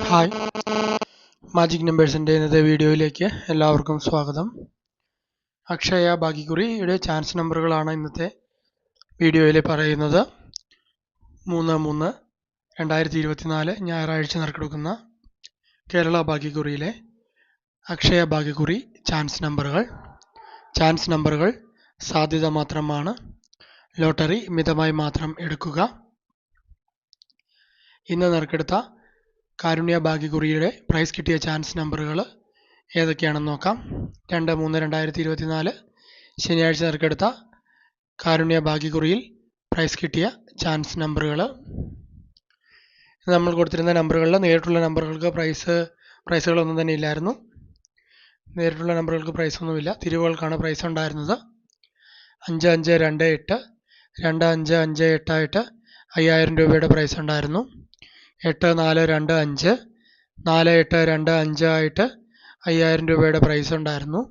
Hi, magic നമ്പേഴ്സിൻ്റെ ഇന്നത്തെ വീഡിയോയിലേക്ക് എല്ലാവർക്കും സ്വാഗതം. അക്ഷയ ഭാഗ്യക്കുറിയുടെ ചാൻസ് നമ്പറുകളാണ് ഇന്നത്തെ വീഡിയോയിൽ പറയുന്നത്. 3/3/2024 ഞായറാഴ്ച നറുക്കെടുക്കുന്ന കേരള ഭാഗ്യക്കുറിയിലെ അക്ഷയ ഭാഗ്യക്കുറി ചാൻസ് നമ്പറുകൾ സാധ്യത മാത്രമാണ്. ലോട്ടറി മിതമായി മാത്രം എടുക്കുക. ഇന്ന് നറുക്കെടുത്ത കാരുണ്യ ഭാഗ്യക്കുറിയുടെ പ്രൈസ് കിട്ടിയ ചാൻസ് നമ്പറുകൾ ഏതൊക്കെയാണെന്ന് നോക്കാം. 2/3/2024 ശനിയാഴ്ച നറുക്കെടുത്ത കാരുണ്യ ഭാഗ്യക്കുറിയിൽ പ്രൈസ് കിട്ടിയ ചാൻസ് നമ്പറുകൾ. നമ്മൾ കൊടുത്തിരുന്ന നമ്പറുകളിൽ നേരിട്ടുള്ള നമ്പറുകൾക്ക് പ്രൈസുകളൊന്നും തന്നെ ഇല്ലായിരുന്നു. നേരിട്ടുള്ള നമ്പറുകൾക്ക് പ്രൈസൊന്നുമില്ല. തിരിവുകൾക്കാണ് പ്രൈസ് ഉണ്ടായിരുന്നത്. 5528 2558 ആയിട്ട് 5000 രൂപയുടെ പ്രൈസ് ഉണ്ടായിരുന്നു. 8425 4825 ആയിട്ട് 5000 രൂപയുടെ പ്രൈസ് ഉണ്ടായിരുന്നു.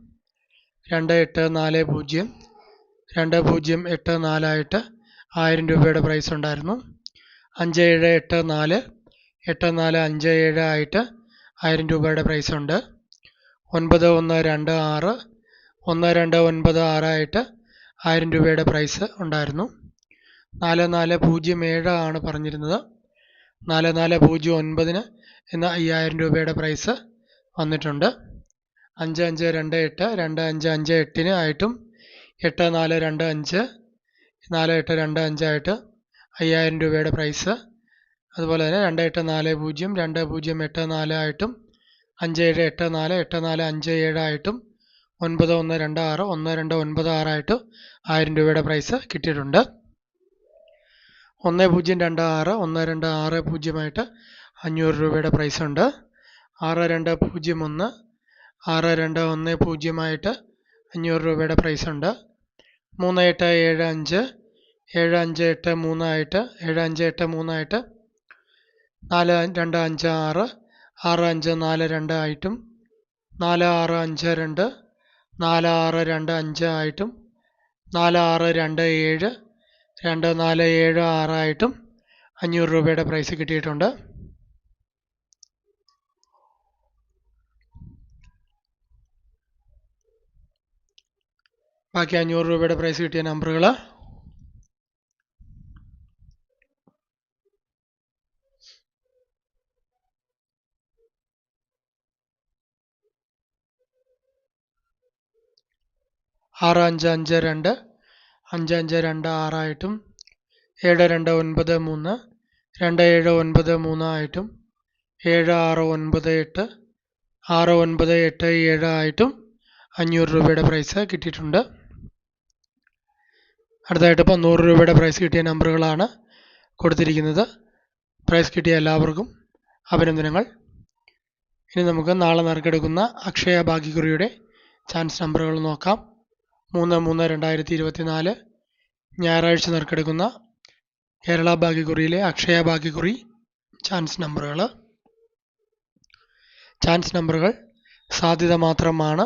2840 2084 ആയിട്ട് 1000 രൂപയുടെ പ്രൈസ് ഉണ്ടായിരുന്നു. 5784 8457 ആയിട്ട് 1000 രൂപയുടെ പ്രൈസ് ഉണ്ട്. 9126 1296 ആയിട്ട് 1000 രൂപയുടെ പ്രൈസ് ഉണ്ടായിരുന്നു. 4407 ആണ് പറഞ്ഞിരുന്നത്. 4409 എന്ന 5000 രൂപയുടെ പ്രൈസ് വന്നിട്ടുണ്ട്. 5528 2558 ആയിട്ടും 8425 4825 ആയിട്ട് 5000 രൂപയുടെ പ്രൈസ്. അതുപോലെ തന്നെ 2840 2084 ആയിട്ടും 5784 8457 ആയിട്ടും 9126 1296 ആയിട്ട് 1000 രൂപയുടെ പ്രൈസ് കിട്ടിയിട്ടുണ്ട്. 1026 1260 ആയിട്ട് 500 രൂപയുടെ പ്രൈസ് ഉണ്ട്. 6201 6210 ആയിട്ട് 500 രൂപയുടെ പ്രൈസ് ഉണ്ട്. 3875 7583 ആയിട്ട് 7583 ആയിട്ട് 4256 6542 ആയിട്ടും 4652 4625 ആയിട്ടും 4627 2476 ആയിട്ടും 500 രൂപയുടെ പ്രൈസ് കിട്ടിയിട്ടുണ്ട്. ബാക്കി 500 രൂപയുടെ പ്രൈസ് കിട്ടിയ നമ്പറുകൾ ആറ് 5552 5526 ആയിട്ടും 7293 2793 ആയിട്ടും 7698 6987 ആയിട്ടും 500 രൂപയുടെ പ്രൈസ് കിട്ടിയിട്ടുണ്ട്. അടുത്തായിട്ട് ഇപ്പോൾ 100 രൂപയുടെ പ്രൈസ് കിട്ടിയ നമ്പറുകളാണ് കൊടുത്തിരിക്കുന്നത്. പ്രൈസ് കിട്ടിയ എല്ലാവർക്കും അഭിനന്ദനങ്ങൾ. ഇനി നമുക്ക് നാളെ നറുക്കെടുക്കുന്ന അക്ഷയ ഭാഗ്യക്കുറിയുടെ ചാൻസ് നമ്പറുകൾ നോക്കാം. 3/3/2024 ഞായറാഴ്ച നറുക്കെടുക്കുന്ന കേരള ഭാഗ്യക്കുറിയിലെ അക്ഷയ ഭാഗ്യക്കുറി ചാൻസ് നമ്പറുകൾ സാധ്യത മാത്രമാണ്.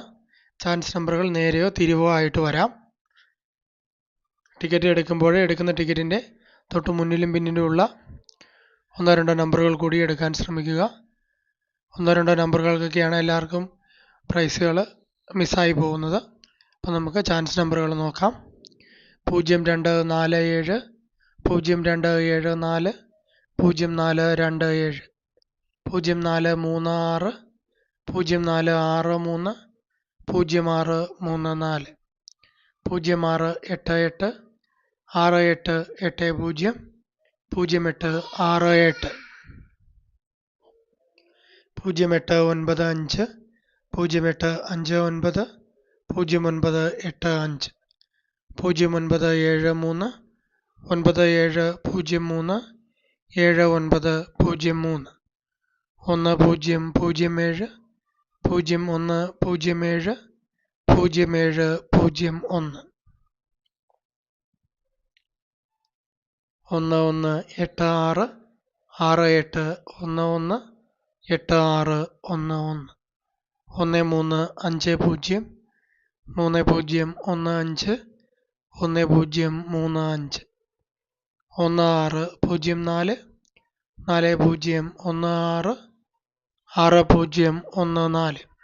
ചാൻസ് നമ്പറുകൾ നേരെയോ തിരിവോ ആയിട്ട് വരാം. ടിക്കറ്റ് എടുക്കുമ്പോൾ എടുക്കുന്ന ടിക്കറ്റിൻ്റെ തൊട്ട് മുന്നിലും പിന്നിലുമുള്ള 1-2 നമ്പറുകൾ കൂടി എടുക്കാൻ ശ്രമിക്കുക. 1-2 നമ്പറുകൾക്കൊക്കെയാണ് എല്ലാവർക്കും പ്രൈസുകൾ മിസ്സായി പോകുന്നത്. അപ്പോൾ നമുക്ക് ചാൻസ് നമ്പറുകൾ നോക്കാം. 0247 0274 0427 0436 0463 0634 0688 6880 0868 0895 0859 0985 0973 9703 7903 1007 0107 0701 1186 6811 8611 1350 3015 1035 1604 4016 6014 1864 1684 6814 2059 2095 2590 2346 2463 6423 2467 2764 2674 2832 2382 3822 3020 2003 3002 3315 3135 3531 3566 3665 5663 3690 6930 9630 3795 3759 3975 3814 3841 3184 4022 4202 4220 4197 4179 4791 4352 4532 4523 4757 4775 5774 5028 5082 5802 5164 6154 4165 5274 7452 5247 5548 5845 5485 5769 5697 5796 5879 5789 5987 5974 5749 7954 6013 6031 6310 6136 6163 6613 6348 6843 6834 6573 6753 6537 6861 6186 6168 7186 7618 7816 7492 7942 7492 7531 7513 5713 7889 7898 7988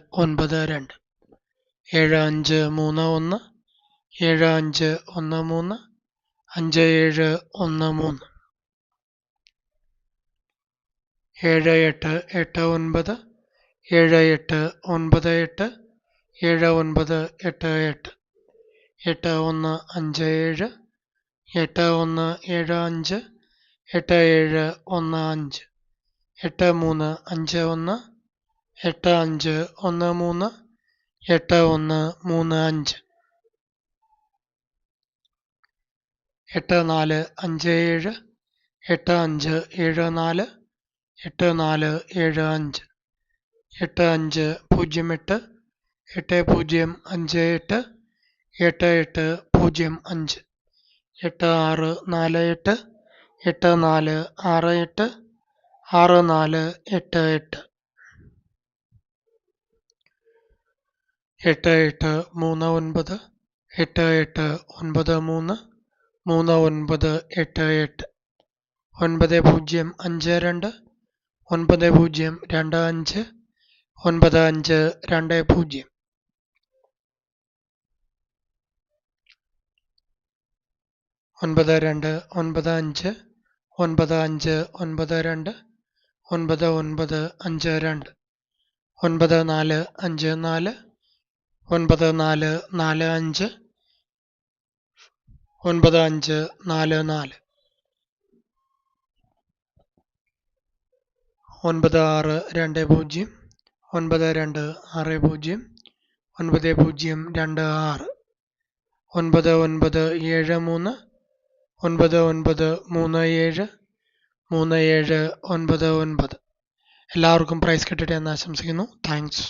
8157 8175 8715 8351 8513 8135 8457 8574 8475 8508 8058 8805 8648 8468 6488 8839 8893 3988 9052 9025 9520 9295 9592 9952 9454 9445 9544 9620 9260 9026 9973 9937 3799 എല്ലാവർക്കും പ്രൈസ് കിട്ടട്ടെ എന്ന് ആശംസിക്കുന്നു. താങ്ക്സ്.